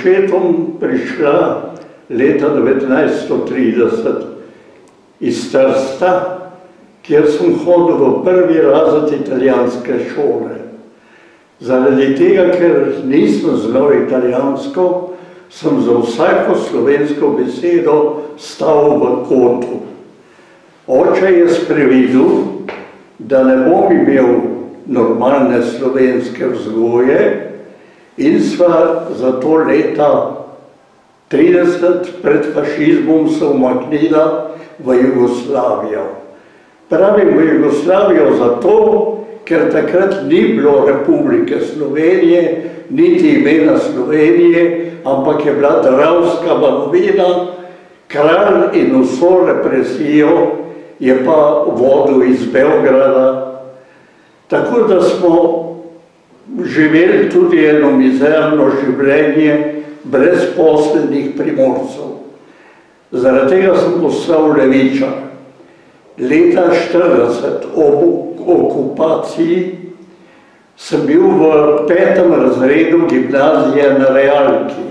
očetom prišla leta 1930 iz Trsta, kjer sem hodil v prvi razred italijanske šole. Zaradi tega, ker nisem znal italijansko, sem za vsako slovensko besedo stal v kotu. Oče je sprevidel, da ne bom imel normalne slovenske vzgoje in sva za to leta 30 pred fašizmom se umaknila v Jugoslavijo. Pravim v Jugoslavijo zato, ker takrat ni bilo Republike Slovenije, niti imena Slovenije, ampak je bila Dravska banovina, kralj in vso represijo je pa vodil iz Beograda. Tako da smo živeli tudi eno mizerno življenje brezposelnih Primorcev. Zaradi tega sem postal levičar. Leta 1940 ob okupaciji sem bil v 5. razredu gimnazije na Realki.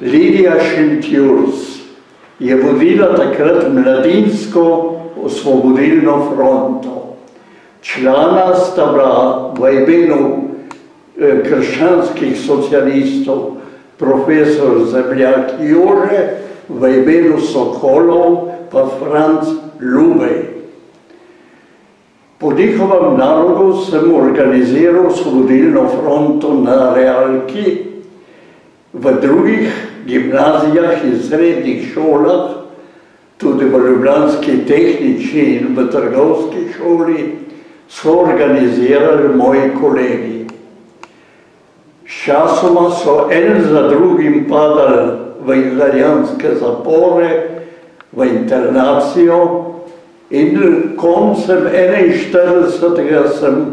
Lidija Šentjurs je vodila takrat mladinsko osvobodilno fronto. Člana sta bila v imenu krščanskih socialistov profesor Zemljak Jože, v imenu Sokolov pa Franc Lubej. Po njihovem nalogu sem organiziral osvobodilno fronto na Realki, v drugih gimnazijah in srednjih šolah, tudi v ljubljanski tehnični in v trgovski šoli, so organizirali moji kolegi. Sčasoma so en za drugim padali v italijanske zapore, v internacijo in koncem 1941 sem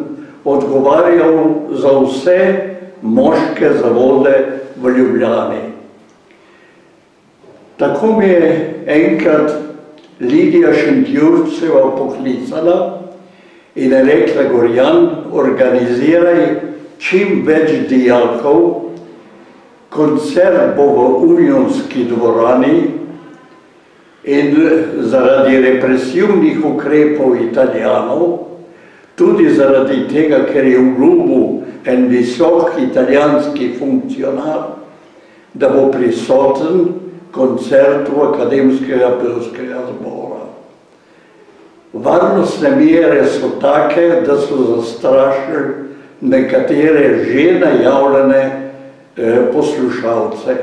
odgovarjal za vse moške zavode v Ljubljani. Tako mi je enkrat Lidija Šentjurceva poklicala in je rekla: Gorjan, organiziraj čim več dijakov, koncert bo v Unionski dvorani in zaradi represivnih ukrepov Italijanov, tudi zaradi tega, ker je v klubu en visok italijanski funkcionar, da bo prisoten koncertu Akademskega pevskega zbora. Varnostne mere so take, da so zastrašili nekatere že najavljene poslušalce.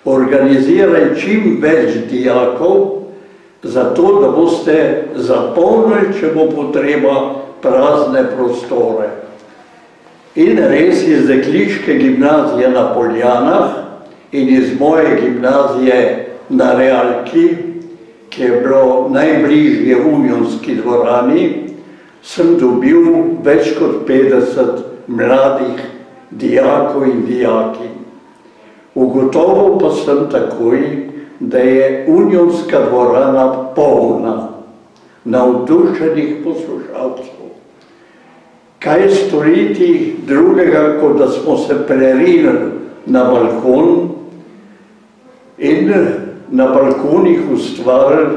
Organiziraj čim več dijakov, zato da boste zapolnili, če bo potreba, prazne prostore. In res iz dekliške gimnazije na Poljanah in iz moje gimnazije na Realki, ki je bilo najbližje Unionski dvorani, sem dobil več kot 50 mladih dijakov in dijakinj. Ugotovil pa sem takoj, da je Unionska dvorana polna navdušenih poslušalcev. Kaj storiti drugega, kot da smo se prerinili na balkon in na balkonih ustvarili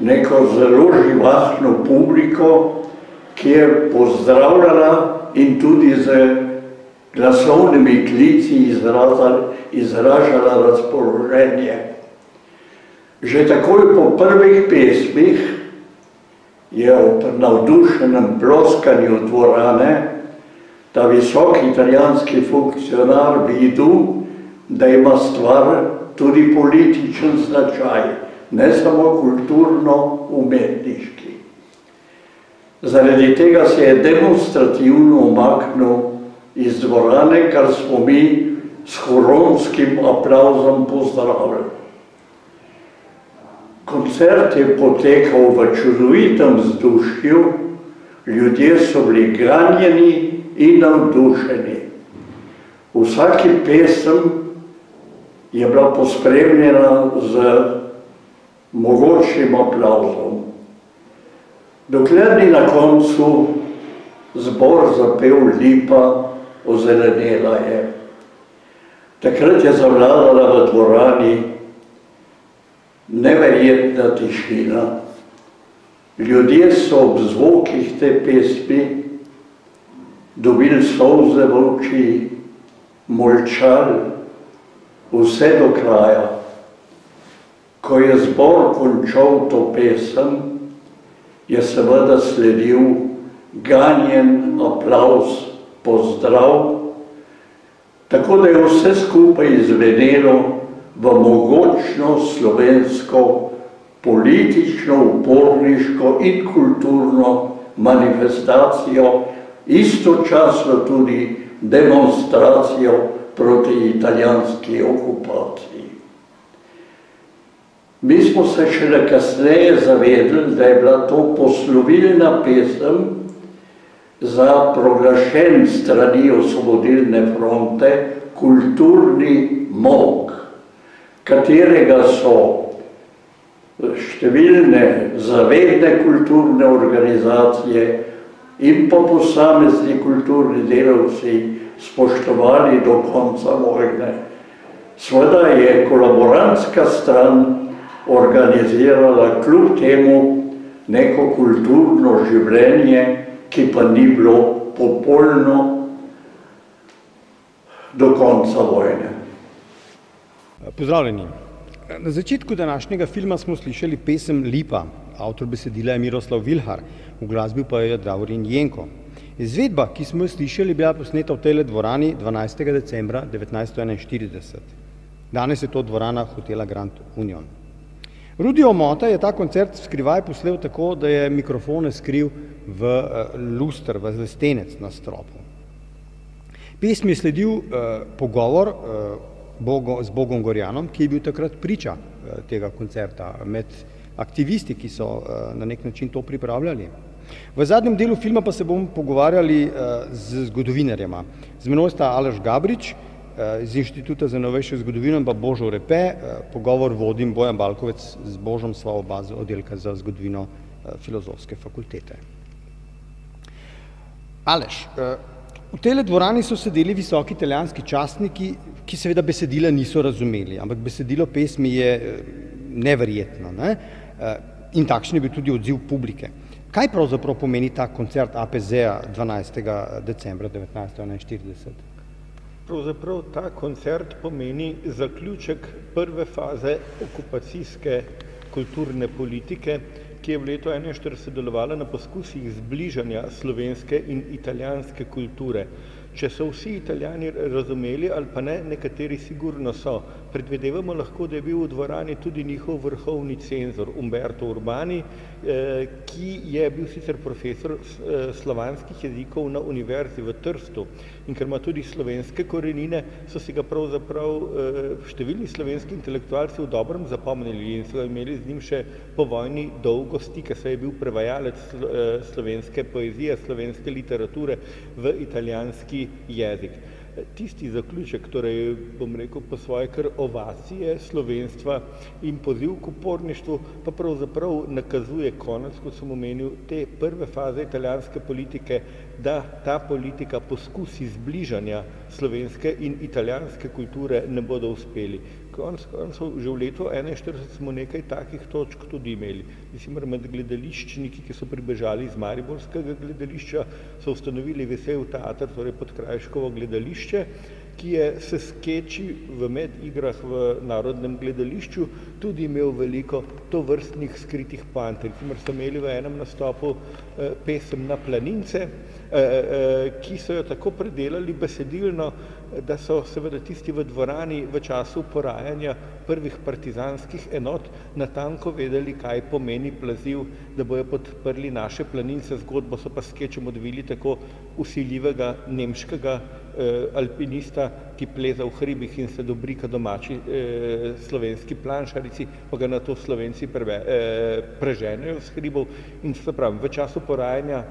neko zelo živahno publiko, ki je pozdravljala in tudi z glasovnimi klici izražala razpoloženje. Že takoj po prvih pesmih je ob navdušenem ploskanju dvorane ta visoki italijanski funkcionar videl, da ima stvar tudi političen značaj, ne samo kulturno-umetniški. Zaradi tega se je demonstrativno umaknil iz dvorane, kar smo mi s horonskim aplavzom pozdravili. Koncert je potekal v čudovitem vzdušju, ljudje so bili ganjeni in navdušeni. Vsaki pesem je bila pospremljena z mogočnim aplavzom. Dokler ni na koncu zbor zapel Lipa ozelenela je. Takrat je zavladala v dvorani neverjetna tišina. Ljudje so ob zvokih te pesmi dobili solze v oči, molčali vse do kraja. Ko je zbor končal to pesem, je seveda sledil ganjen aplavz, pozdrav, tako da je vse skupaj izvenelo v mogočno slovensko politično, uporniško in kulturno manifestacijo, istočasno tudi demonstracijo proti italijanski okupaciji. Mi smo se šele kasneje zavedali, da je bila to poslovilna pesem za proglašen strani Osvobodilne fronte kulturni mok, katerega so številne zavedne kulturne organizacije in pa posamezni kulturni delavci spoštovali do konca vojne. Seveda je kolaborantska stran organizirala kljub temu neko kulturno življenje, ki pa ni bilo popolno do konca vojne. Pozdravljeni. Na začetku današnjega filma smo slišali pesem Lipa. Avtor besedila je Miroslav Vilhar, v glasbi pa je Davorin Jenko. Izvedba, ki smo jo slišali, je bila posneta v tej dvorani 12. decembra 1941. Danes je to dvorana hotela Grand Union. Rudi Omota je ta koncert skrivaj poslal tako, da je mikrofone skril v luster, v lestenec na stropu. Pesmi je sledil pogovor z Bogom Gorjanom, ki je bil takrat priča tega koncerta med aktivisti, ki so na nek način to pripravljali. V zadnjem delu filma pa se bomo pogovarjali z zgodovinarjema. Z menoj sta Aleš Gabrič iz Inštituta za novejšo zgodovino in pa Božo Repe. Pogovor vodim Bojan Balkovec, z Božom sva oba z oddelka za zgodovino Filozofske fakultete. Aleš, v tej dvorani so sedeli visoki italijanski častniki, ki seveda besedila niso razumeli, ampak besedilo pesmi je neverjetno, ne? In takšen je bil tudi odziv publike. Kaj pravzaprav pomeni ta koncert APZ-a 12. decembra 1941? Pravzaprav ta koncert pomeni zaključek prve faze okupacijske kulturne politike, ki je v letu 1941 delovala na poskusih zbližanja slovenske in italijanske kulture. Če so vsi Italijani razumeli ali pa ne, nekateri sigurno so. Predvidevamo lahko, da je bil v dvorani tudi njihov vrhovni cenzor Umberto Urbani, ki je bil sicer profesor slovanskih jezikov na Univerzi v Trstu. In ker ima tudi slovenske korenine, so si ga pravzaprav številni slovenski intelektualci v dobrem zapomnili in so imeli z njim še po vojni dolgo stike, saj je bil prevajalec slovenske poezije, slovenske literature v italijanski jezik. Tisti zaključek, torej bom rekel po svoje kar ovacije slovenstva in poziv k uporništvu, pa pravzaprav nakazuje konec, kot sem omenil, te prve faze italijanske politike, da ta politika poskusi zbližanja slovenske in italijanske kulture ne bodo uspeli. Konec koncev, že v letu 1941 smo nekaj takih točk tudi imeli. Mislim, med gledališčniki, ki so pribežali iz mariborskega gledališča, so ustanovili Vesel teater, torej Podkrajškovo gledališče, ki je se skeči v medigrah v Narodnem gledališču tudi imel veliko tovrstnih skritih poant. Recimo so imeli v enem nastopu pesem Na planince, ki so jo tako predelali besedilno, da so seveda tisti v dvorani v času porajanja prvih partizanskih enot natanko vedeli, kaj pomeni plaziv, da bojo podprli naše planince. Zgodbo so pa skečem odvili tako vsiljivega nemškega alpinista, ki pleza v hribih in se dobrika domači slovenski planšarici, pa ga na to Slovenci preženejo z hribov. In se pravi, v času porajanja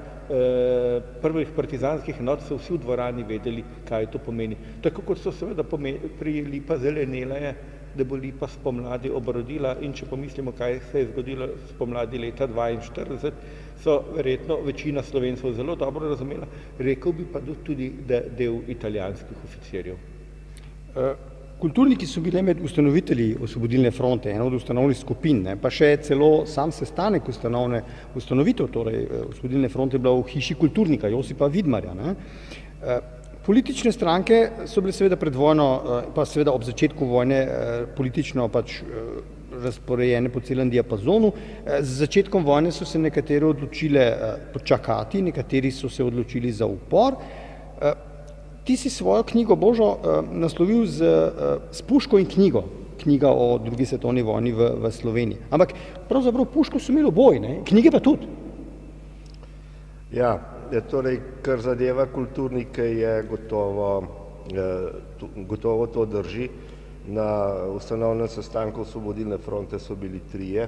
prvih partizanskih enot so vsi v dvorani vedeli, kaj to pomeni. Tako kot so seveda pri Lipa zelenela je, da bo Lipa spomladi obrodila, in če pomislimo, kaj se je zgodilo spomladi leta 1942, so verjetno večina Slovencev zelo dobro razumela, rekel bi pa tudi, da del italijanskih oficirjev. Kulturniki so bili med ustanovitelji Osvobodilne fronte, ena od ustanovnih skupin, pa še celo sam sestanek ustanovitev, torej Osvobodilne fronte je bila v hiši kulturnika Josipa Vidmarja. Politične stranke so bile seveda pred vojno, pa seveda ob začetku vojne politično razporejene po celem diapazonu. Z začetkom vojne so se nekatere odločile počakati, nekateri so se odločili za upor. Ti si svojo knjigo Božo naslovil s Puško in knjigo. knjiga o drugi svetovni vojni v Sloveniji. Ampak pravzaprav puško so imeli oboj, ne? Knjige pa tudi. Ja, torej, kar zadeva kulturnike, je gotovo to drži. Na ustanovnem sestanku Osvobodilne fronte so bili 3,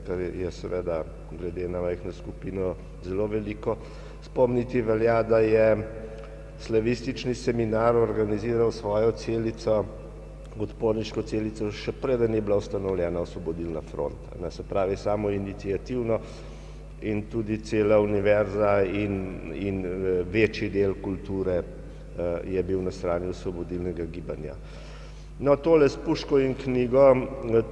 kar je seveda glede na majhno skupino zelo veliko. Spomniti velja, da je slavistični seminar organiziral svojo celico, odporniško celico, še preden je bila ustanovljena Osvobodilna fronta. Se pravi, samo iniciativno in tudi cela univerza in večji del kulture je bil na strani osvobodilnega gibanja. No, tole s puško in knjigo,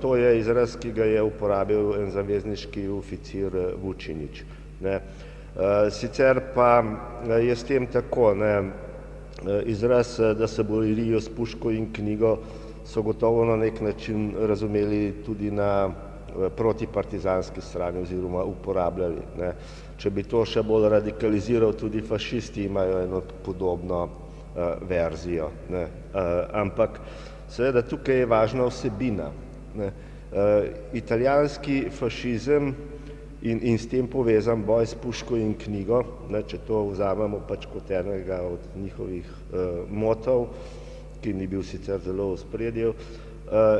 to je izraz, ki ga je uporabil en zavezniški oficir Vučinić. Sicer pa je s tem tako, izraz, da se borijo s puško in knjigo, so gotovo na nek način razumeli tudi na protipartizanski strani oziroma uporabljali. Če bi to še bolj radikaliziral, tudi fašisti imajo eno podobno verzijo. Ampak seveda tukaj je važna vsebina. Italijanski fašizem in s tem povezan boj s puško in knjigo, če to vzamemo pač kot enega od njihovih motov, ki ni bil sicer zelo v ospredju,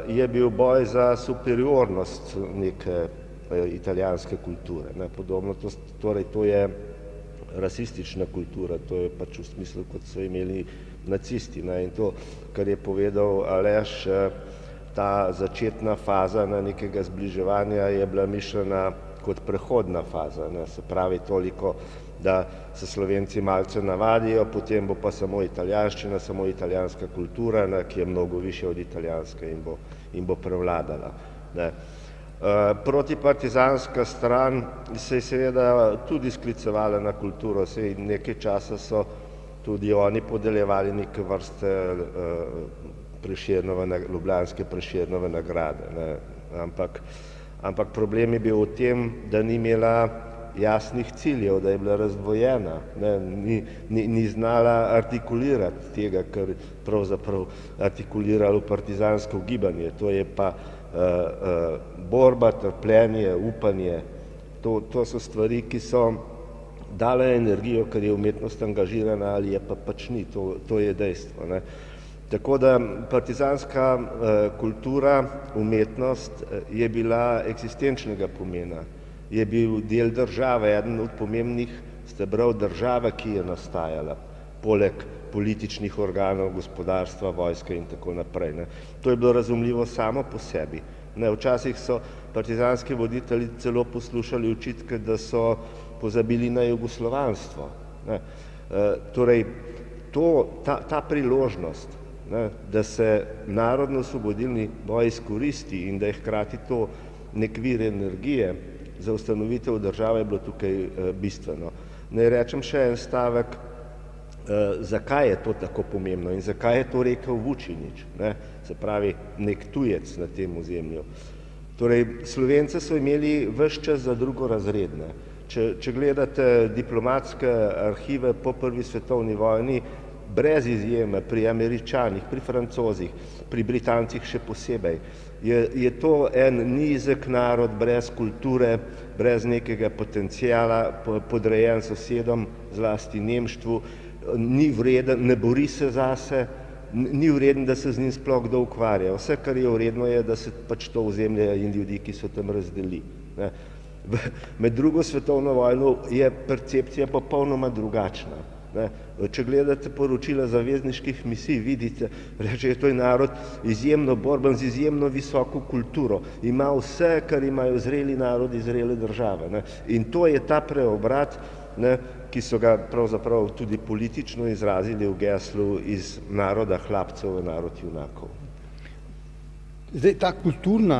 je bil boj za superiornost neke italijanske kulture. Podobno, torej to je rasistična kultura, to je pač v smislu, kot so imeli nacisti. In to, kar je povedal Aleš, ta začetna faza nekega zbliževanja je bila mišljena kot prehodna faza, se pravi toliko, da se Slovenci malce navadijo, potem bo pa samo italijanščina, samo italijanska kultura, ki je mnogo višja od italijanske in bo prevladala. Protipartizanska stran se je seveda tudi sklicevala na kulturo, saj nekaj časa so tudi oni podeljevali neke vrste ljubljanske Prešernove nagrade. Ampak problem je bil v tem, da ni imela jasnih ciljev, da je bila razdvojena, ni znala artikulirati tega, kar pravzaprav artikuliralo partizansko gibanje. To je pa borba, trpljenje, upanje. To so stvari, ki so dale energijo, ker je umetnost angažirana ali je pa pač ni. To je dejstvo. Tako da partizanska kultura, umetnost je bila eksistenčnega pomena, je bil del države, eden od pomembnih stebrov države, ki je nastajala, poleg političnih organov, gospodarstva, vojske in tako naprej. To je bilo razumljivo samo po sebi. Včasih so partizanski voditelji celo poslušali očitke, da so pozabili na jugoslovanstvo. Torej, ta priložnost, da se narodno-osvobodilni boj izkoristi in da je hkrati to nek vir energije za ustanovitev države, je bilo tukaj bistveno. Naj rečem še en stavek, zakaj je to tako pomembno in zakaj je to rekel Vučinić, se pravi nek tujec na tem ozemlju. Torej, Slovence so imeli ves čas za drugorazredne. Če gledate diplomatske arhive po prvi svetovni vojni, brez izjeme, pri Američanih, pri Francozih, pri Britancih še posebej, je to en nizek narod brez kulture, brez nekega potencijala, podrejen sosedom, zlasti nemštvu, ni vreden, ne bori se zase, ni vreden, da se z njim sploh kdo ukvarja. Vse, kar je vredno, je, da se pač to ozemlje in ljudi, ki so tam, razdeli. Med drugo svetovno vojno je percepcija popolnoma drugačna. Če gledate poročila zavezniških misij, vidite, reče, to je narod izjemno borben, z izjemno visoko kulturo. Ima vse, kar imajo zreli narodi, zrele države. In to je ta preobrat, ki so ga pravzaprav tudi politično izrazili v geslu iz naroda hlapcev v narod junakov. Zdaj, ta kulturna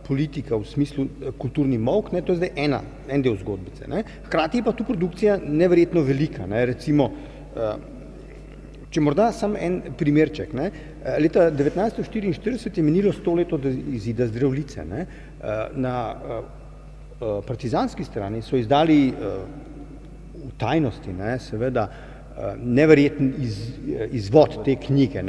politika v smislu kulturni molk, to je zdaj en del zgodbice. Hkrati je pa tu produkcija neverjetno velika. Recimo, če morda samo en primerček. Leta 1944 je minilo 100 let od izida Zdravljice. Na partizanski strani so izdali v tajnosti, seveda, neverjeten izvod te knjige.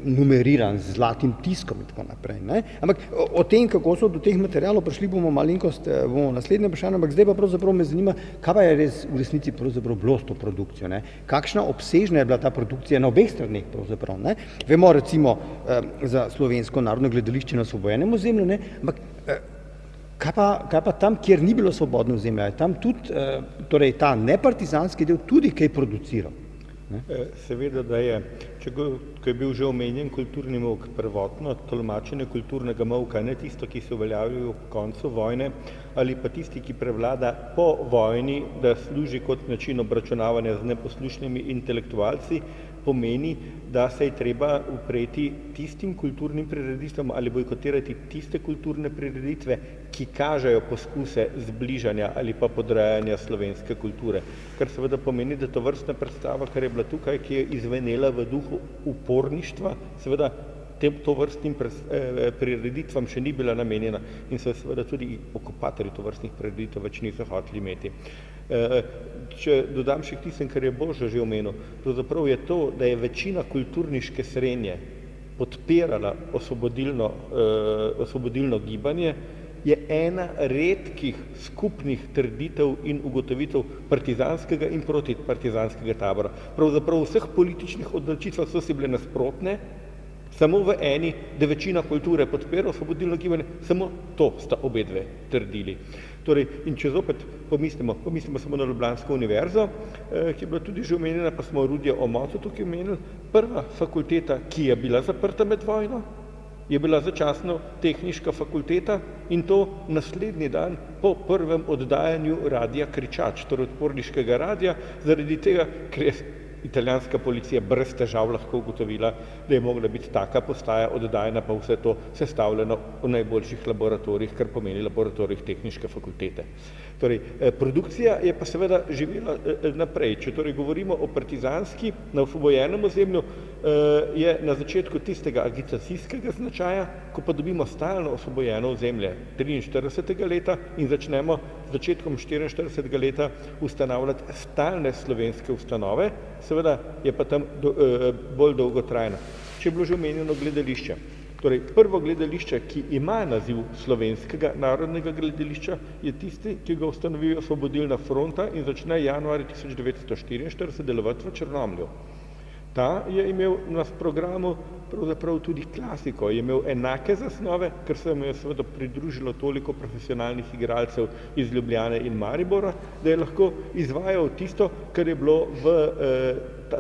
numeriran z zlatim tiskom in tako naprej. Ne? Ampak o tem, kako so do teh materialov prišli, bomo malenkost, bomo naslednje vprašanje, ampak zdaj pa pravzaprav me zanima, kaj pa je res v resnici pravzaprav bilo s to produkcijo, ne? Kakšna obsežna je bila ta produkcija na obeh straneh pravzaprav, ne? Vemo recimo za Slovensko narodno gledališče na osvobojenem ozemlju, ne? Ampak kaj pa tam, kjer ni bilo svobodno ozemlja, je tam tudi, torej ta nepartizanski del tudi kaj produciral? Seveda, da je. Ko je bil že omenjen kulturni molk, prvotno tolmačenje kulturnega molka, ne tisto, ki se uveljavlja v koncu vojne, ali pa tisti, ki prevlada po vojni, da služi kot način obračunavanja z neposlušnimi intelektualci, pomeni, da se je treba upreti tistim kulturnim prireditvam ali bojkotirati tiste kulturne prireditve, ki kažejo poskuse zbližanja ali pa podrejanja slovenske kulture. Kar seveda pomeni, da to vrstna predstava, kar je bila tukaj, ki je izvenela v duhu uporništva, seveda to vrstnim prireditvam še ni bila namenjena in so seveda tudi okupatorji to vrstnih prireditev več niso hoteli imeti. Če dodam še k tistem, kar je Božo že omenil, pravzaprav je to, da je večina kulturniške srenje podpirala osvobodilno gibanje, je ena redkih skupnih trditev in ugotovitev partizanskega in protipartizanskega tabora. Pravzaprav v vseh političnih odločitvah so si bile nasprotne, samo v eni, da večina kulture podpira osvobodilno gibanje, samo to sta obe dve trdili. Torej, in če zopet pomislimo samo na Ljubljansko univerzo, ki je bila tudi že omenjena, pa smo Rudija Omoto tukaj omenili, prva fakulteta, ki je bila zaprta med vojno, je bila začasno tehniška fakulteta in to naslednji dan po prvem oddajanju radia Kričač, torej odporniškega radia, zaradi tega, ker je italijanska policija brez težav lahko ugotovila, da je mogla biti taka postaja oddajena, pa vse to sestavljeno v najboljših laboratorijih, kar pomeni laboratorijih tehniške fakultete. Torej, produkcija je pa seveda živela naprej. Če torej govorimo o partizanski, na osvobojenem ozemlju, je na začetku tistega agitacijskega značaja, ko pa dobimo stalno osvobojeno ozemlje 43. leta in začnemo z začetkom 44. leta ustanavljati stalne slovenske ustanove, seveda je pa tam bolj dolgotrajna. Če je bilo že omenjeno gledališče. Torej, prvo gledališče, ki ima naziv Slovenskega narodnega gledališča, je tisti, ki ga ustanovi Osvobodilna fronta in začne januarja 1944 delovati v Črnomlju. Ta je imel na programu pravzaprav tudi klasiko, je imel enake zasnove, ker se mu je seveda pridružilo toliko profesionalnih igralcev iz Ljubljane in Maribora, da je lahko izvajal tisto, kar je bilo v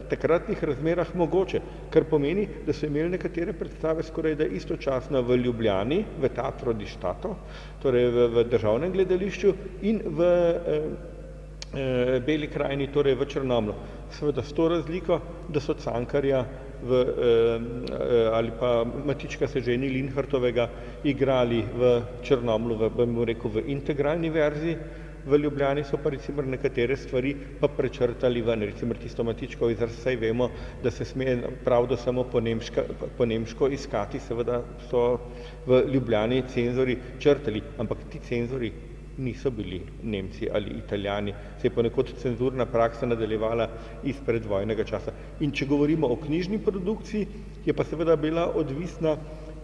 takratnih razmerah mogoče, kar pomeni, da so imeli nekatere predstave skoraj da istočasno v Ljubljani, v Teatro di Stato, torej v državnem gledališču in v Beli krajini, torej v Črnomlju. Seveda s to razliko, da so Cankarja ali pa Matička Seženi Linhartovega igrali v Črnomlju, v integralni verziji, v Ljubljani so pa recimo nekatere stvari pa prečrtali ven, recimo tisto Matičko izraz, saj vemo, da se sme pravdo samo po nemško iskati, seveda so v Ljubljani cenzori črtali, ampak ti cenzori niso bili Nemci ali Italijani, se je ponekod cenzurna praksa nadaljevala iz predvojnega časa. In če govorimo o knjižni produkciji, je pa seveda bila odvisna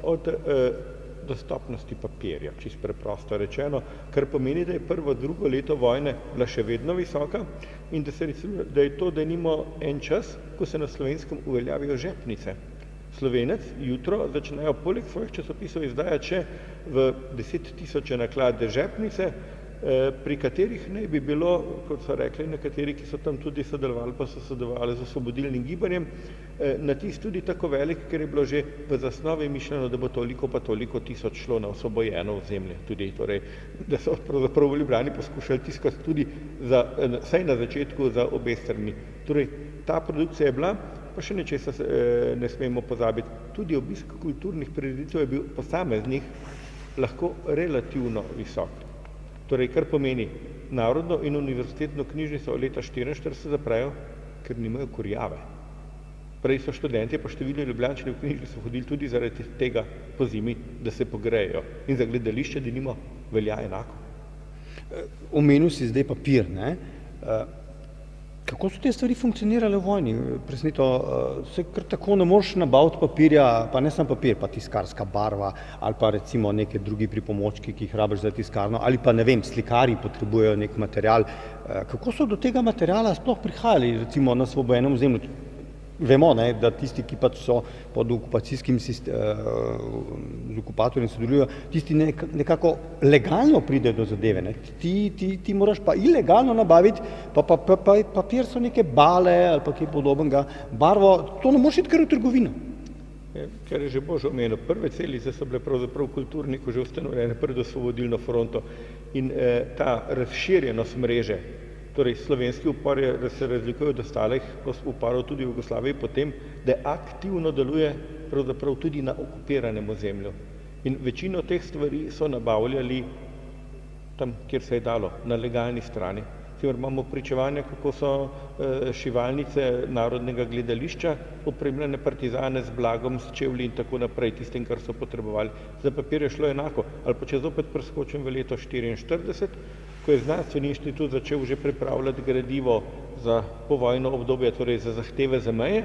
od dostopnosti papirja, čisto preprosto rečeno, kar pomeni, da je prvo, drugo leto vojne bila še vedno visoka in da je to denimo en čas, ko se na Slovenskem uveljavijo žepnice. Slovenec jutro začnejo poleg svojih časopisov izdajati še v 10 000 naklade žepnice, pri katerih naj bi bilo, kot so rekli nekateri, ki so tam tudi sodelovali, pa so sodelovali z osvobodilnim gibanjem, natis tudi tako velik, ker je bilo že v zasnovi mišljeno, da bo toliko pa toliko tisoč šlo na osvobojeno ozemlje. Tudi, torej, da so pravzaprav v Ljubljani poskušali tiskati tudi vsaj na začetku za obe strani. Torej, ta produkcija je bila, pa še nečesa ne smemo pozabiti. Tudi obisk kulturnih prireditev je bil posameznih lahko relativno visok. Torej, kar pomeni, narodno in univerzitetno knjižnico leta 1944 zaprejo, ker nimajo kurjave. Prej so študentje pa številni Ljubljančani v knjižnico hodili tudi zaradi tega pozimi, da se pogrejejo. In za gledališče denimo velja enako. Omenil si zdaj papir, ne? Kako so te stvari funkcionirale v vojni? Presneto, se kar tako ne moreš nabaviti papirja, pa ne samo papir, pa tiskarska barva ali pa recimo neke drugi pripomočki, ki jih rabiš za tiskarno, ali pa ne vem, slikarji potrebujejo nek material. Kako so do tega materiala sploh prihajali recimo na osvobojenem ozemlju? Vemo, ne, da tisti, ki pač so pod okupacijskim z okupatorjem sodelujo, tisti nekako legalno pridejo do zadeve. Ne. Ti moraš pa ilegalno nabaviti, pa papir so neke bale ali pa kaj podobnega, barvo, to ne moreš iti kar v trgovino. Ker je že Božo omenil, prve celice so bile pravzaprav kulturniku že ustanovljene pred osvobodilno fronto in ta razširjenost mreže, torej slovenski upor se razlikuje od ostalih uporov tudi v Jugoslaviji potem, da aktivno deluje pravzaprav tudi na okupiranem ozemlju. In večino teh stvari so nabavljali tam, kjer se je dalo, na legalni strani. Imamo pričevanja, kako so šivalnice Narodnega gledališča opremljene partizane z blagom, s čevlji in tako naprej, tistim, kar so potrebovali. Za papir je šlo enako. Ali pa če zopet preskočim v leto 1944, ko je Znanstveni inštitut začel že pripravljati gradivo za povojno obdobje, torej za zahteve za meje,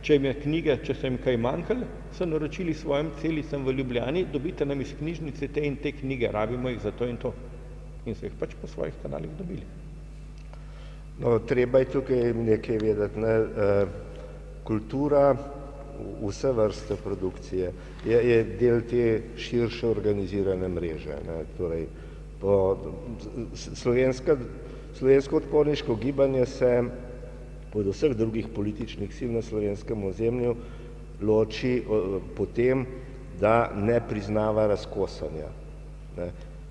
če jim je knjige, če so jim kaj manjkali, so naročili svojim celicam v Ljubljani, dobite nam iz knjižnice te in te knjige, rabimo jih za to in to. In so jih pač po svojih kanalih dobili. No, treba je tukaj nekaj vedeti, ne? Kultura, vse vrste produkcije je del te širše organizirane mreže. Ne? Torej, slovensko odporniško gibanje se od vseh drugih političnih sil na slovenskem ozemlju loči po tem, da ne priznava razkosanja.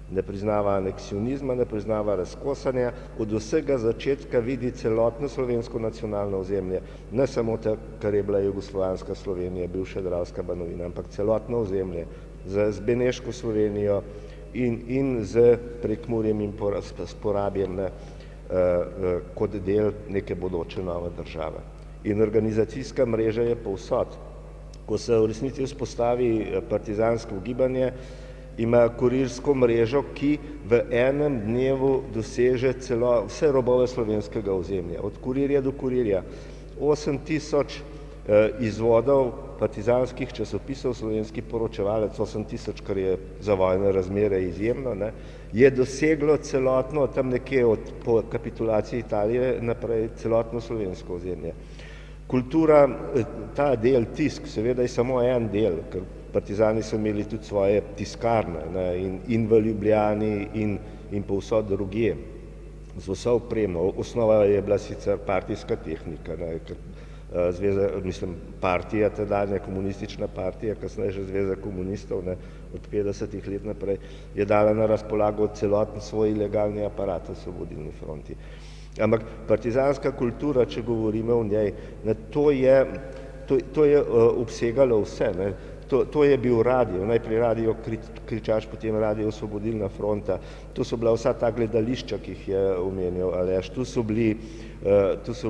Ne priznava aneksionizma, ne priznava razkosanja, od vsega začetka vidi celotno slovensko nacionalno ozemlje, ne samo to, kar je bila jugoslovanska Slovenija, bivša Dravska banovina, ampak celotno ozemlje z Beneško Slovenijo in z Prekmurjem in Porabjem kot del neke bodoče nove države. In organizacijska mreža je povsod. Ko se v resnici vzpostavi partizansko gibanje, ima kurirsko mrežo, ki v enem dnevu doseže vse robove slovenskega ozemlja, od kurirja do kurirja. 8000 izvodov partizanskih časopisov, slovenski poročevalec, 8000, kar je za vojne razmere izjemno, ne, je doseglo celotno, tam nekje po kapitulaciji Italije naprej, celotno slovensko ozemlje. Kultura, ta del, tisk, seveda je samo en del, ker partizani so imeli tudi svoje tiskarne, ne, in v Ljubljani in povsod drugje, z vso opremo. Osnova je bila sicer partijska tehnika, ne, partija, tedanja komunistična partija, kasneje že Zveza komunistov, ne, od 50 let naprej, je dala na razpolago celoten svoj ilegalni aparat v osvobodilni fronti. Ampak partizanska kultura, če govorimo o njej, ne, to je obsegalo vse. Ne. To je bil radio, najprej radio Kričač, potem radio Osvobodilna fronta. To so bila vsa ta gledališča, ki jih je omenil Aleš. Tu so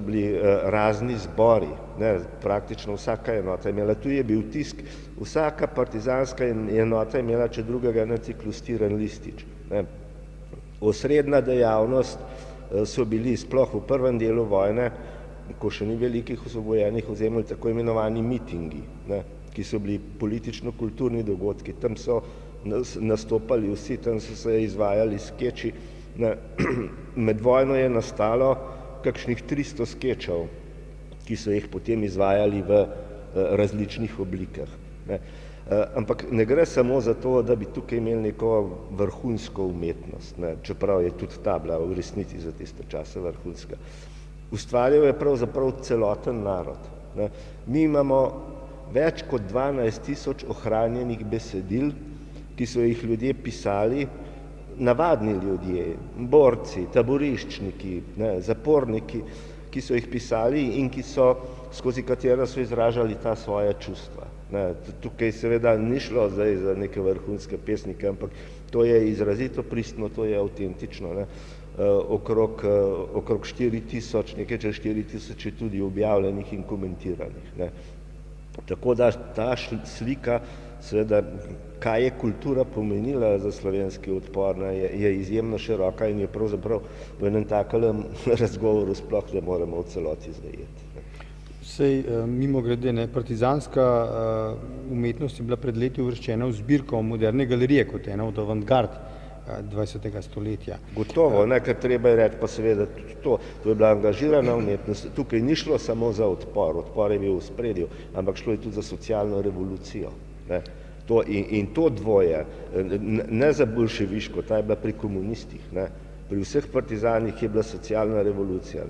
bili razni zbori, ne, praktično vsaka enota imela. Tu je bil tisk, vsaka partizanska enota imela, če drugega, enciklostiran listič. Ne. Osrednja dejavnost so bili sploh v prvem delu vojne, ko še ni velikih osvobojenih ozemelj, tako imenovani mitingi, ne, ki so bili politično-kulturni dogodki. Tam so nastopali vsi, tam so se izvajali skeči. Med vojno je nastalo kakšnih 300 skečev, ki so jih potem izvajali v različnih oblikah. Ne. Ampak ne gre samo za to, da bi tukaj imeli neko vrhunsko umetnost, ne, čeprav je tudi ta bila v resnici za tiste čase vrhunska. Ustvarjal je pravzaprav celoten narod. Ne. Mi imamo več kot 12 000 ohranjenih besedil, ki so jih ljudje pisali, navadni ljudje, borci, taboriščniki, ne, zaporniki, ki so jih pisali in skozi katera so izražali ta svoja čustva. Ne. Tukaj seveda ni šlo zdaj za neke vrhunske pesnike, ampak to je izrazito pristno, to je avtentično. Ne. Okrog 4000, nekaj čez 4000 je tudi objavljenih in komentiranih. Ne. Tako da ta slika seveda, kaj je kultura pomenila za slovenski odpor, je izjemno široka in je pravzaprav v enem takem razgovoru sploh ne moremo v celoti zajeti. Sej, mimogrede, partizanska umetnost je bila pred leti uvrščena v zbirko Moderne galerije kot ena od avantgard 20. stoletja. Gotovo, ker treba je reči, pa seveda tudi to je bila angažirana umetnost. Tukaj ni šlo samo za odpor je bil v spredju, ampak šlo je tudi za socialno revolucijo. In to dvoje, ne za boljševiško, ta je bila pri komunistih, pri vseh partizanih je bila socialna revolucija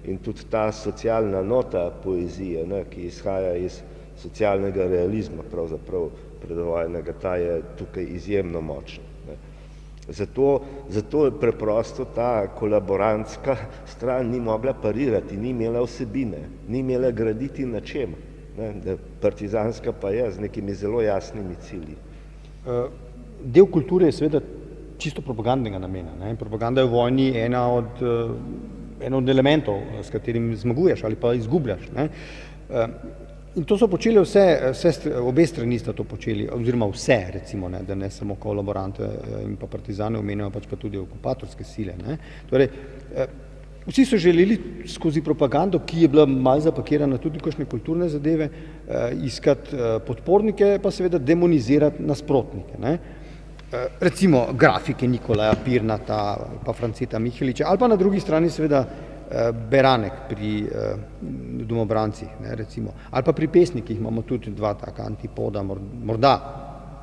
in tudi ta socialna nota poezije, ki izhaja iz socialnega realizma, pravzaprav predvojnega, ta je tukaj izjemno močna. Zato preprosto ta kolaborantska stran ni mogla parirati, ni imela vsebine, ni imela graditi na čem. Partizanska pa je z nekimi zelo jasnimi cilji. Del kulture je seveda čisto propagandnega namena. Propaganda je v vojni ena od elementov, s katerim zmaguješ ali pa izgubljaš. In to so počeli obe strani sta to počeli, oziroma vse, recimo, da ne samo kolaborante in pa partizane omenjamo, pač pa tudi okupatorske sile. Torej, vsi so želeli skozi propagando, ki je bila malo zapakirana tudi kakšne kulturne zadeve, iskati podpornike, pa seveda demonizirati nasprotnike. Recimo grafike Nikolaja Pirnata, pa Franceta Miheliča, ali pa na drugi strani seveda Beranek pri domobrancih, recimo, ali pa pri pesnikih imamo tudi dva taka antipoda, morda,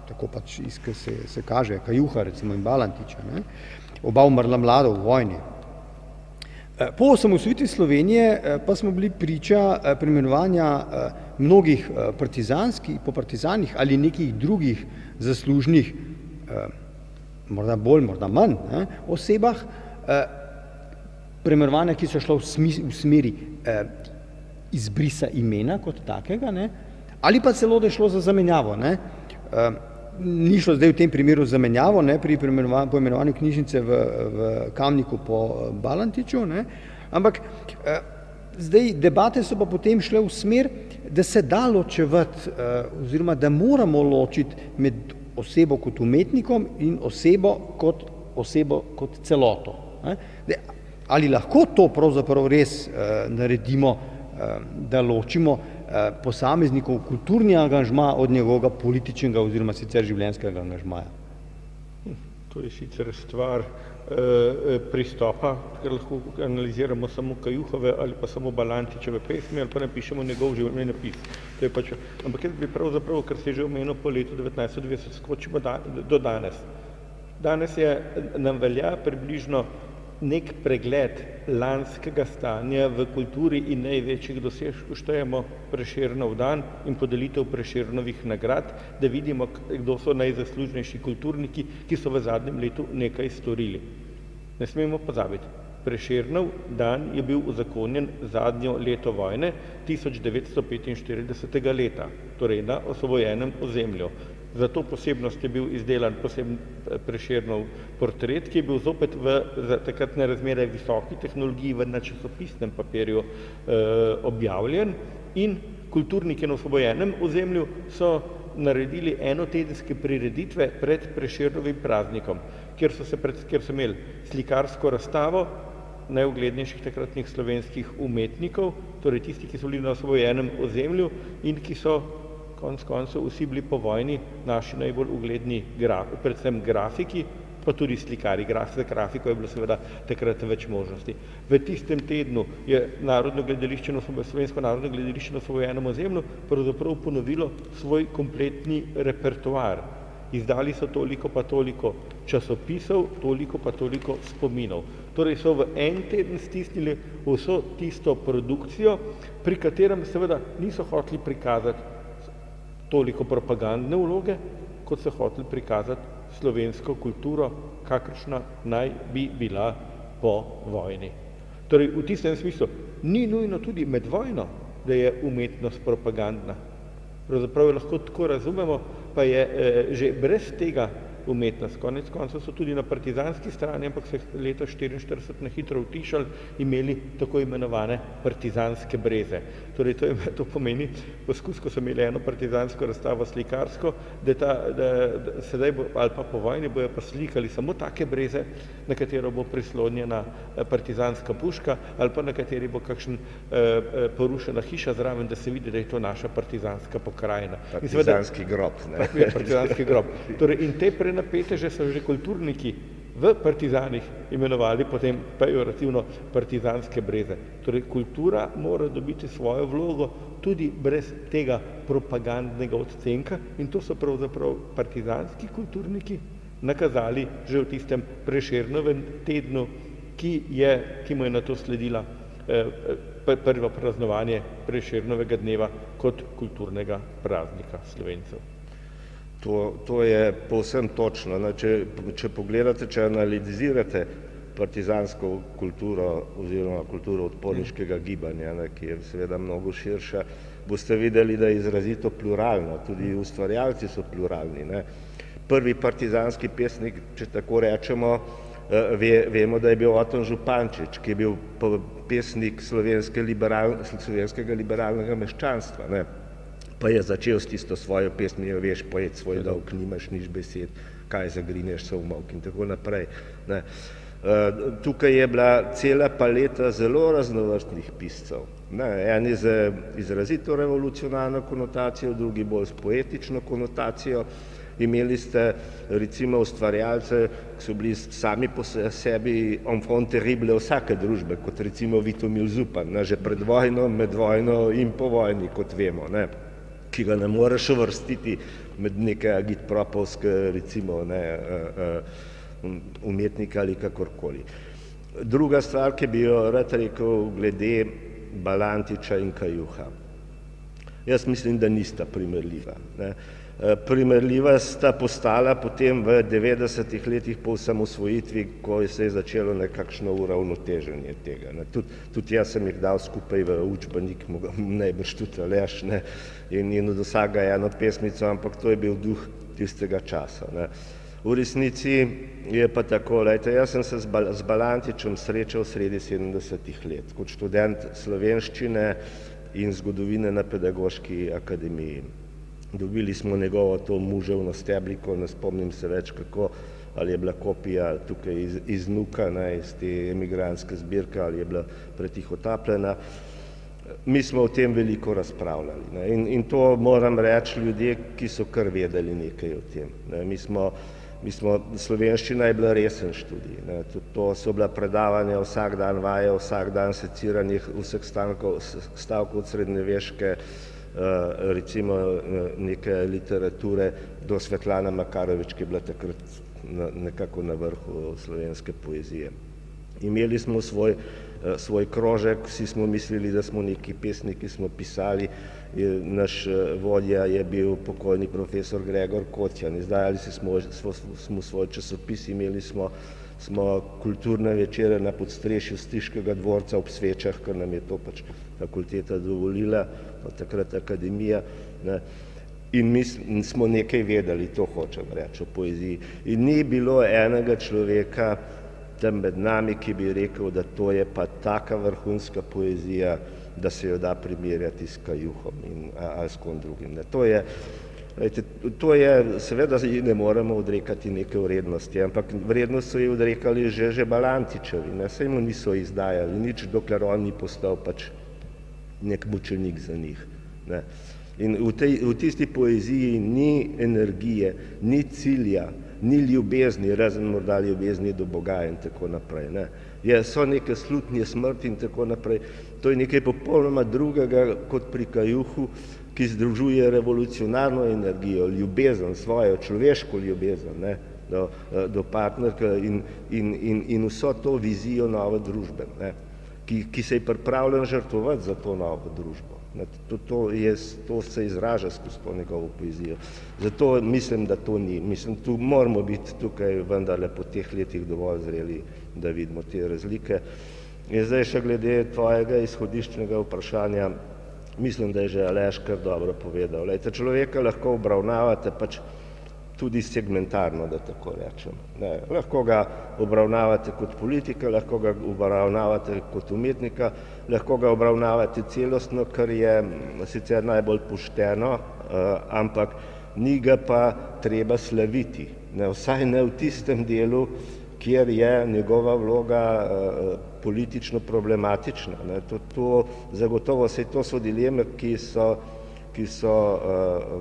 tako pač se kaže, Kajuha recimo in Balantiča, oba umrla mlada v vojni. Po osamosvojitvi Slovenije pa smo bili priča preimenovanja mnogih po partizanih ali nekih drugih zaslužnih, morda bolj, morda manj, osebah, preimenovanja, ki so šla v smeri izbrisa imena kot takega, ali pa celo, da je šlo za zamenjavo. Ni šlo zdaj v tem primeru zamenjavo pri poimenovanju knjižnice v Kamniku po Balantiču, ampak zdaj debate so pa potem šle v smer, da se da ločevati oziroma da moramo ločiti med osebo kot umetnikom in osebo kot celoto. Ali lahko to pravzaprav res naredimo, da ločimo posameznikov kulturni angažma od njegovega političnega oziroma sicer življenjskega angažmaja? To je sicer stvar pristopa, ker lahko analiziramo samo Kajuhove ali pa samo Balantičeve pesmi ali pa napišemo njegov življenjepis. Ampak jaz bi pravzaprav, ker se je že omenil po letu 1990, skočimo do danes. Danes nam velja približno nek pregled lanskega stanja v kulturi in največjih dosežkov, štejemo Prešernov dan in podelitev Prešernovih nagrad, da vidimo, kdo so najzaslužnejši kulturniki, ki so v zadnjem letu nekaj storili. Ne smemo pozabiti, Prešernov dan je bil uzakonjen zadnjo leto vojne 1945. leta, torej na osvobojenem ozemlju. Za to posebnost je bil izdelan poseben Prešernov portret, ki je bil zopet za takratne razmere visoki tehnologiji v časopisnem papirju objavljen in kulturniki na osvobojenem ozemlju so naredili enotedenske prireditve pred Prešernovim praznikom, kjer so imeli slikarsko razstavo najuglednejših takratnih slovenskih umetnikov, torej tisti, ki so bili na osvobojenem ozemlju in ki so konec koncev vsi bili po vojni naši najbolj ugledni predvsem grafiki, pa tudi slikari. Za grafiko je bilo seveda takrat več možnosti. V tistem tednu je Slovensko narodno gledališče na osvobojenem ozemlju pravzaprav ponovilo svoj kompletni repertoar. Izdali so toliko pa toliko časopisov, toliko pa toliko spominov. Torej so v en teden stisnili vso tisto produkcijo, pri katerem seveda niso hoteli prikazati toliko propagandne vloge, kot so hoteli prikazati slovensko kulturo, kakršna naj bi bila po vojni. Torej, v tistem smislu ni nujno tudi med vojno, da je umetnost propagandna. Pravzaprav jo lahko tako razumemo, pa je že brez tega umetnost. Konec koncev so tudi na partizanski strani, ampak so leta 1944 na hitro utišali, imeli tako imenovane partizanske breze. Torej, to pomeni poskus, ko so imeli eno partizansko razstavo slikarsko, da sedaj ali pa po vojni bojo pa slikali samo take breze, na katero bo prislonjena partizanska puška ali pa na kateri bo kakšen porušena hiša zraven, da se vidi, da je to naša partizanska pokrajina. Partizanski grob. Partizanski grob. Torej, in te prenapeteže so že kulturniki v partizanih imenovali potem pejorativno partizanske breze. Torej, kultura mora dobiti svojo vlogo tudi brez tega propagandnega odtenka in to so pravzaprav partizanski kulturniki nakazali že v tistem Prešernovem tednu, ki mu je na to sledila prvo praznovanje Prešernovega dneva kot kulturnega praznika Slovencev. To je povsem točno. Če pogledate, če analizirate partizansko kulturo oziroma kulturo odporniškega gibanja, ki je seveda mnogo širša, boste videli, da je izrazito pluralno. Tudi ustvarjalci so pluralni. Prvi partizanski pesnik, če tako rečemo, vemo, da je bil Oton Župančič, ki je bil pesnik slovenskega liberalnega meščanstva. Pa je začel s tisto svojo pesmijo, veš, pojet svoj dolg, nimaš nič besed, kaj zagrineš se v molk in tako naprej. Tukaj je bila cela paleta zelo raznovrstnih piscev. Eni z izrazito revolucionarno konotacijo, drugi bolj s poetično konotacijo. Imeli ste recimo ustvarjalce, ki so bili sami po sebi enfant terrible vsake družbe, kot recimo Vitomil Zupan, že pred vojno, med vojno in po vojni, kot vemo, ki ga ne moreš uvrstiti med neke agitpropovske recimo umetnike ali kakorkoli. Druga stvar, ki bi jo rad rekel glede Balantiča in Kajuha. Jaz mislim, da nista primerljiva. Primerljiva sta postala potem v 90-ih letih po osamosvojitvi, ko se je začelo nekakšno uravnoteženje tega. Tudi jaz sem jih dal skupaj v učbenik, najbrž tudi Aleš, in od vsega eno pesmico, ampak to je bil duh tistega časa. V resnici je pa tako, jaz sem se z Balantičem srečal sredi 70-ih let, kot študent slovenščine in zgodovine na Pedagoški akademiji. Dobili smo njegovo to muževno stebliko, ne spomnim se več kako, ali je bila kopija tukaj iz Nuka, iz te emigrantske zbirke, ali je bila pretihotapljena. Mi smo o tem veliko razpravljali in to moram reči ljudje, ki so kar vedeli nekaj o tem. Slovenščina je bila resen študij. To so bila predavanja vsak dan, vaje, vsak dan seciranje vseh stavkov srednjeveške, recimo neke literature do Svetlane Makarovič, ki je bila takrat nekako na vrhu slovenske poezije. Imeli smo svoj krožek, vsi smo mislili, da smo neki pesniki, smo pisali, naš vodja je bil pokojni profesor Gregor Kotjan, izdajali smo svoj časopis, imeli smo kulturne večere na podstrešju Stiškega dvorca ob svečah, ker nam je to pač fakulteta dovolila, takrat akademija. In mi smo nekaj vedeli, to hočem reči o poeziji. In ni bilo enega človeka tam med nami, ki bi rekel, da to je pa taka vrhunska poezija, da se jo da primerjati s Kajuhom ali s kom drugim. To je, seveda ne moremo odrekati neke vrednosti, ampak vrednost so ji odrekali že Balantičevi, saj mu niso izdajali nič, dokler on ni postal pač nek mučenik za njih. In v tisti poeziji ni energije, ni cilja, ni ljubezni, razen morda ljubezni do Boga in tako naprej. So neke slutnje smrti in tako naprej. To je nekaj popolnoma drugega kot pri Kajuhu, ki združuje revolucionarno energijo, ljubezen, svojo človeško ljubezen do partnerka in vso to vizijo nove družbe, ki se je pripravljen žrtvovati za to novo družbo. To se izraža skozi to njegovo poezijo. Zato mislim, da to ni. Mislim, tu moramo biti tukaj vendarle po teh letih dovolj zreli, da vidimo te razlike. In zdaj še glede tvojega izhodiščnega vprašanja, mislim, da je že Aleš kar dobro povedal. Človeka lahko obravnavate pač tudi segmentarno, da tako rečem. Lahko ga obravnavate kot politika, lahko ga obravnavate kot umetnika, lahko ga obravnavate celostno, kar je sicer najbolj pošteno, ampak ni ga pa treba slaviti. Vsaj ne v tistem delu, kjer je njegova vloga politično problematična. Zagotovo to so dileme, ki so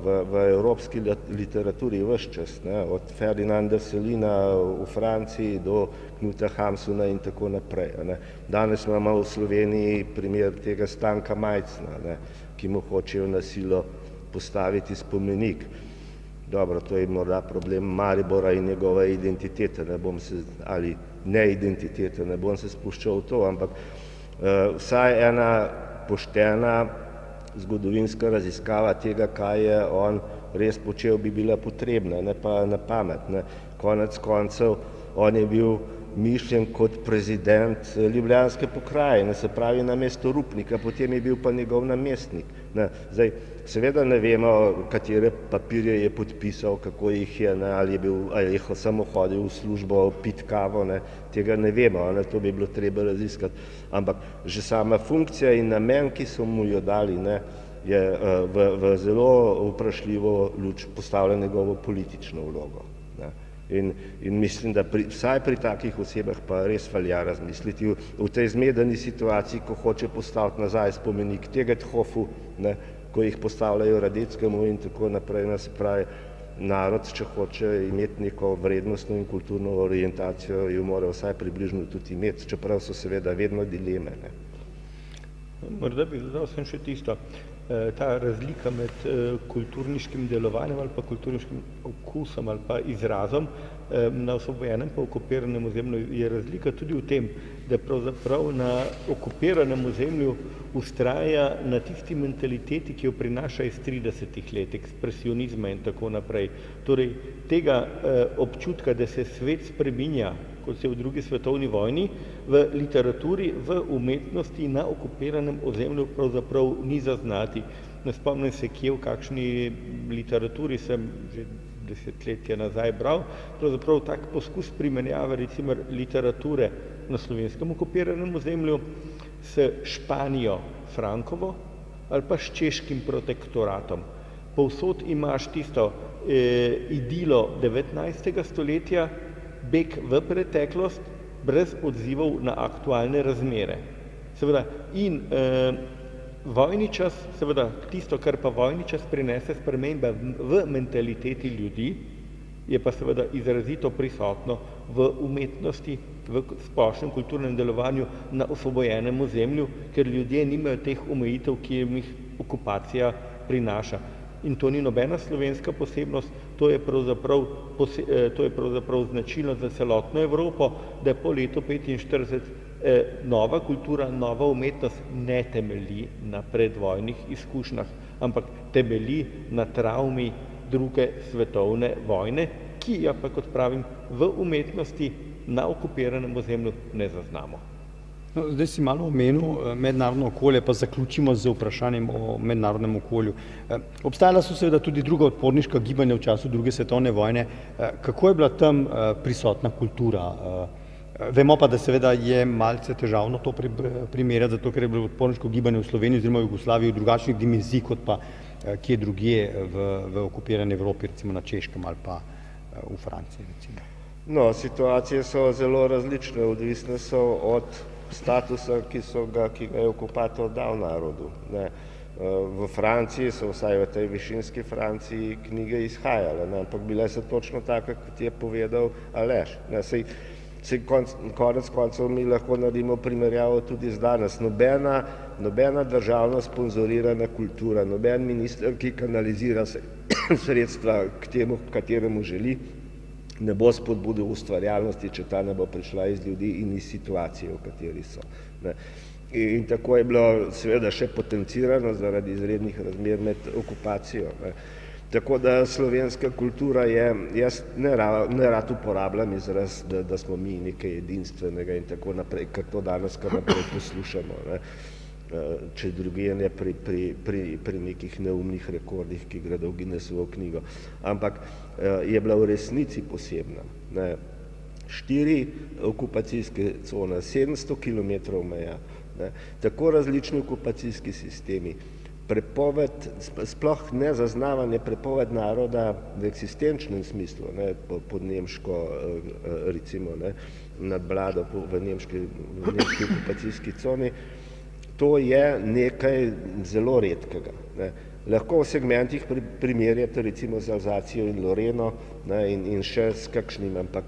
v evropski literaturi ves čas, od Ferdinanda Selina v Franciji do Knuta Hamsuna in tako naprej. Danes imamo v Sloveniji primer tega Stanka Majcna, ki mu hočejo na silo postaviti spomenik. Dobro, to je morda problem Maribora in njegove identitete, ali neidentitete, ne bom se spuščal v to, ampak vsaj ena poštena zgodovinska raziskava tega, kaj je on res počel, bi bila potrebna, ne pa na pamet. Konec koncev, on je bil mišljen kot prezident ljubljanske pokrajine, se pravi namesto Rupnika, potem je bil pa njegov namestnik. Zdaj, seveda ne vemo, katere papirje je podpisal, kako jih je, ali je samo hodil v službo pit kavo, tega ne vemo, to bi bilo treba raziskati. Ampak že sama funkcija in namen, ki so mu jo dali, je v zelo vprašljivo luč postavlja njegovo politično vlogo. In mislim, da vsaj pri takih osebah pa res velja razmisliti v tej zmedeni situaciji, ko hoče postaviti nazaj spomenik Tegetthofu, ko jih postavljajo Radeckemu in tako naprej. Se pravi, narod, če hoče imeti neko vrednostno in kulturno orientacijo, jo mora vsaj približno tudi imeti, čeprav so seveda vedno dileme. Morda bi dodal sem še tisto, ta razlika med kulturniškim delovanjem ali pa kulturniškim okusom ali pa izrazom na osvobojenem pa okupiranem ozemlju je razlika tudi v tem, da pravzaprav na okupiranem ozemlju ustraja na tisti mentaliteti, ki jo prinaša iz 30-ih let, ekspresionizma in tako naprej. Torej, tega občutka, da se svet spreminja, kot se v drugi svetovni vojni, v literaturi, v umetnosti na okupiranem ozemlju pravzaprav ni zaznati. Ne spomnim se, kje v kakšni literaturi sem že desetletje nazaj bral, pravzaprav tak poskus primerjave recimo literature na slovenskem okupiranem ozemlju s Španijo Frankovo ali pa s češkim protektoratom. Povsod imaš tisto idilo 19. stoletja, beg v preteklost, brez odzivov na aktualne razmere. Seveda, in vojni čas, seveda tisto, kar pa vojni čas prinese spremembe v mentaliteti ljudi, je pa seveda izrazito prisotno v umetnosti, v splošnem kulturnem delovanju na osvobojenem ozemlju, ker ljudje nimajo teh omejitev, ki jim jih okupacija prinaša. In to ni nobena slovenska posebnost, to je pravzaprav značilnost za celotno Evropo, da po letu 1945 nova kultura, nova umetnost ne temelji na predvojnih izkušnjah, ampak temelji na travmi druge svetovne vojne, ki jo pa, kot pravim, v umetnosti na okupiranem ozemlju ne zaznamo. No, zdaj si malo omenil mednarodno okolje, pa zaključimo z vprašanjem o mednarodnem okolju. Obstajala so seveda tudi druga odporniška gibanja v času druge svetovne vojne. Kako je bila tam prisotna kultura? Vemo pa, da seveda je malce težavno to primerjati, zato ker je bilo odporniško gibanje v Sloveniji oziroma v Jugoslaviji v drugačnih dimenzij, kot pa kje drugje v okupirani Evropi, recimo na Češkem ali pa v Franciji, recimo. No, situacije so zelo različne, odvisne so od statusa, ki ga je okupator dal narodu. V Franciji so, vsaj v tej višinski Franciji, knjige izhajale, ampak bile so točno take, kot je povedal Aleš. Konec koncev mi lahko naredimo primerjavo tudi z danes. Nobena državno sponzorirana kultura, noben minister, ki kanalizira sredstva k temu, kateremu želi, ne bo spodbudil ustvarjalnosti, če ta ne bo prišla iz ljudi in iz situacije, v kateri so. In tako je bilo seveda še potencirano zaradi izrednih razmer med okupacijo. Tako da slovenska kultura je, jaz ne rad uporabljam izraz, da smo mi nekaj edinstvenega in tako naprej, ker to danes kar naprej poslušamo. če drugje ne pri nekih neumnih rekordih, ki gredo v Guinnessovo knjigo. Ampak je bila v resnici posebna. 4 okupacijske cone, 700 km meja, tako različni okupacijski sistemi, prepoved, sploh nezaznavanje prepoved naroda v eksistenčnem smislu, pod nemško, recimo, nadvlado v nemški okupacijski coni, to je nekaj zelo redkega. Lahko v segmentih primerjate recimo z Alzacijo in Loreno in še s kakšnim, ampak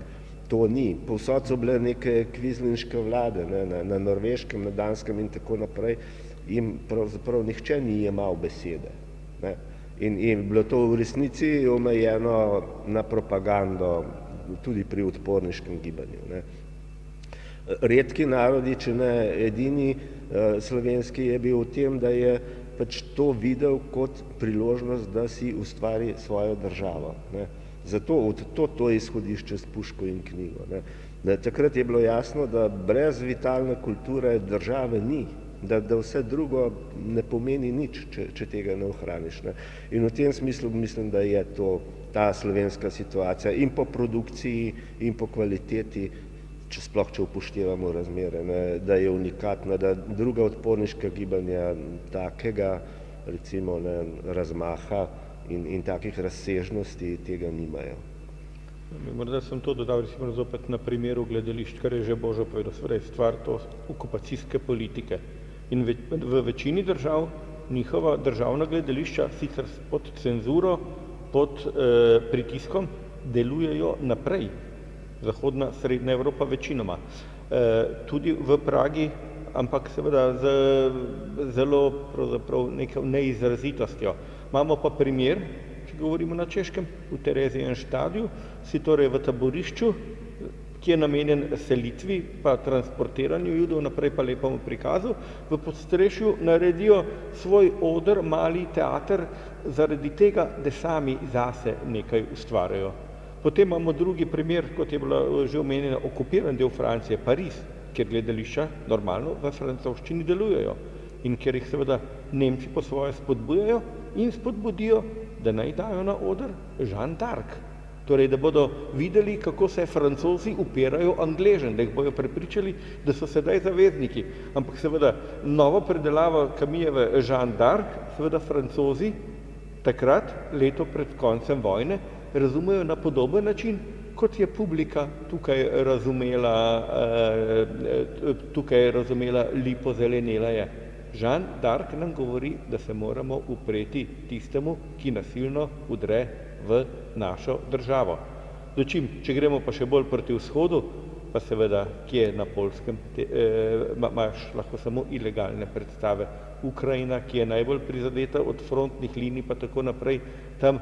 to ni. Povsod so bile neke kvizlinške vlade, na Norveškem, na Danskem in tako naprej, in pravzaprav nihče ni jemal besede. In bilo to v resnici omejeno na propagando, tudi pri odporniškem gibanju. Redki narodi, če ne edini slovenski, je bil v tem, da je pač to videl kot priložnost, da si ustvari svojo državo. Zato to izhodišče s puško in knjigo. Takrat je bilo jasno, da brez vitalne kulture države ni, da vse drugo ne pomeni nič, če tega ne ohraniš. In v tem smislu mislim, da je to ta slovenska situacija in po produkciji in po kvaliteti, sploh če upoštevamo razmere, da je unikatna, da druga odporniška gibanja takega recimo razmaha in takih razsežnosti tega nimajo. Morda sem to dodal recimo zopet na primeru gledališč, kar je že Božo povedal, je stvar to okupacijske politike. In v večini držav njihova državna gledališča sicer pod cenzuro, pod pritiskom delujejo naprej. Zahodna, srednja Evropa večinoma. Tudi v Pragi, ampak seveda z zelo pravzaprav neko neizrazitostjo. Imamo pa primer, če govorimo na Češkem, v Terezijenštadiju, si torej v taborišču, ki je namenjen selitvi pa transportiranju Judov naprej pa lepemu prikazu, v podstrešju naredijo svoj oder, mali teater, zaradi tega, da sami zase nekaj ustvarjajo. Potem imamo drugi primer, kot je bila že omenjena, okupiran del Francije, Pariz, kjer gledališča normalno v francoščini delujejo in kjer jih seveda Nemci po svoje spodbujajo in spodbudijo, da naj dajo na oder Jeanne d'Arc. Torej, da bodo videli, kako se Francozi upirajo Angležem, da jih bojo prepričali, da so sedaj zavezniki. Ampak seveda nova predelava Camilleve Jeanne d'Arc, seveda Francozi takrat, leto pred koncem vojne, razumejo na podoben način, kot je publika tukaj razumela lipo zelenela je. Jeanne d'Arc nam govori, da se moramo upreti tistemu, ki nasilno udre v našo državo. Dočim, če gremo pa še bolj proti vzhodu, pa seveda, kje na Poljskem, imaš lahko samo ilegalne predstave. Ukrajina, ki je najbolj prizadeta od frontnih linij, pa tako naprej, tam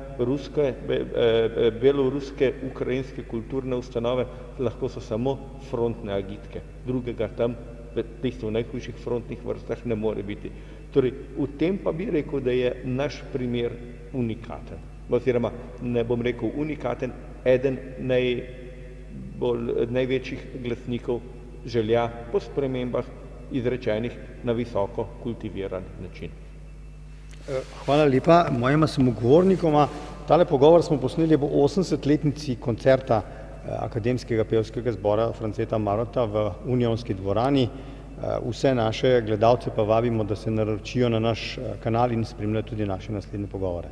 beloruske, ukrajinske kulturne ustanove lahko so samo frontne agitke. Drugega tam, v najhujših frontnih vrstah, ne more biti. Torej, v tem pa bi rekel, da je naš primer unikaten. Oziroma, ne bom rekel unikaten, eden največjih glasnikov želja po spremembah izrečenih na visoko kultiviran način. Hvala lepa mojima sogovornikoma. Tale pogovor smo posneli po 80-letnici koncerta Akademskega pevskega zbora Franceta Marota v Unionski dvorani. Vse naše gledalce pa vabimo, da se naročijo na naš kanal in spremljajo tudi naše naslednje pogovore.